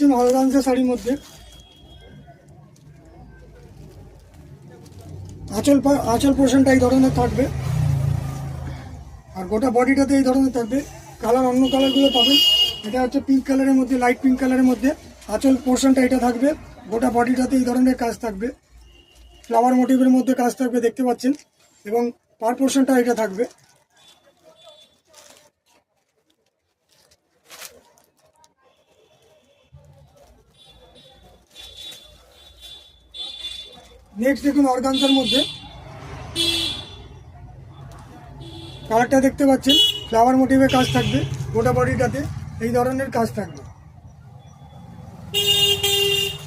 পাচ্ছেন অর্গানজা শাড়ির মধ্যে। আঁচল পোর্শনটা এই ধরনের থাকবে, আর গোটা বডিটাতে এই ধরনের থাকবে। কালার অন্য কালারগুলো পাবেন। এটা হচ্ছে পিঙ্ক কালারের মধ্যে, লাইট পিঙ্ক কালারের মধ্যে আঁচল পোর্শনটা এটা থাকবে। গোটা বডিটাতে এই ধরনের কাজ থাকবে, ফ্লাওয়ার মোটিভের মধ্যে কাজ থাকবে দেখতে পাচ্ছেন, এবং পার পোর্শনটা এটা থাকবে। নেক্সট দেখুন অর্গানজার মধ্যে কালারটা দেখতে পাচ্ছেন, ফ্লাওয়ার মোটিভের কাজ থাকবে, গোটা বডিটাতে এই ধরনের কাজ থাকবে।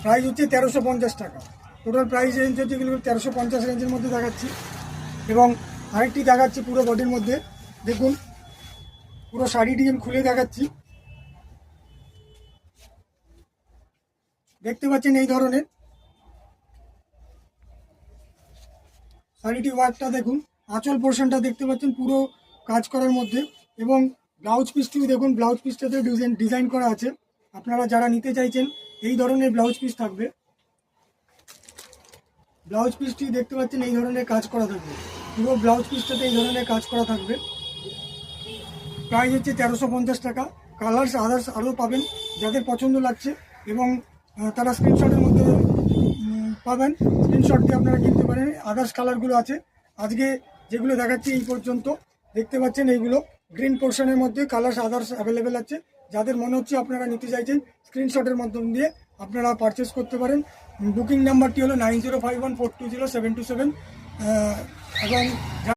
প্রাইস হচ্ছে 1350 টাকা। টোটাল প্রাইস রেঞ্জ হচ্ছে এগুলো 1350 রেঞ্জের মধ্যে দেখাচ্ছি। এবং আরেকটি দেখাচ্ছি পুরো বডির মধ্যে, দেখুন পুরো শাড়িটি আমি খুলে দেখাচ্ছি। দেখতে পাচ্ছেন এই ধরনের শাড়িটি ওয়ার্কটা দেখুন, আঁচল পোর্শনটা দেখতে পাচ্ছেন পুরো কাজ করার মধ্যে, এবং ব্লাউজ পিসটিও দেখুন, ব্লাউজ পিসটাতে ডিজাইন করা আছে। আপনারা যারা নিতে চাইছেন এই ধরনের ব্লাউজ পিস থাকবে। ব্লাউজ পিসটি দেখতে পাচ্ছেন এই ধরনের কাজ করা থাকবে, পুরো ব্লাউজ পিসটাতে এই ধরনের কাজ করা থাকবে। প্রাইস হচ্ছে 1350 টাকা। কালার্স আদার্স আরও পাবেন, যাদের পছন্দ লাগছে, এবং তারা স্ক্রিনশটের মধ্যে পাবেন, স্ক্রিনশট দিয়ে আপনারা কিনতে পারেন। আদার্স কালারগুলো আছে, আজকে যেগুলো দেখাচ্ছি এই পর্যন্ত দেখতে পাচ্ছেন এইগুলো গ্রিন পোর্শনের মধ্যে কালার্স আদার্স অ্যাভেলেবেল আছে। যাদের মনে হচ্ছে আপনারা নিতে চাইছেন, স্ক্রিনশটের মাধ্যম দিয়ে আপনারা পারচেস করতে পারেন। বুকিং নাম্বারটি হলো 9051420727, এবং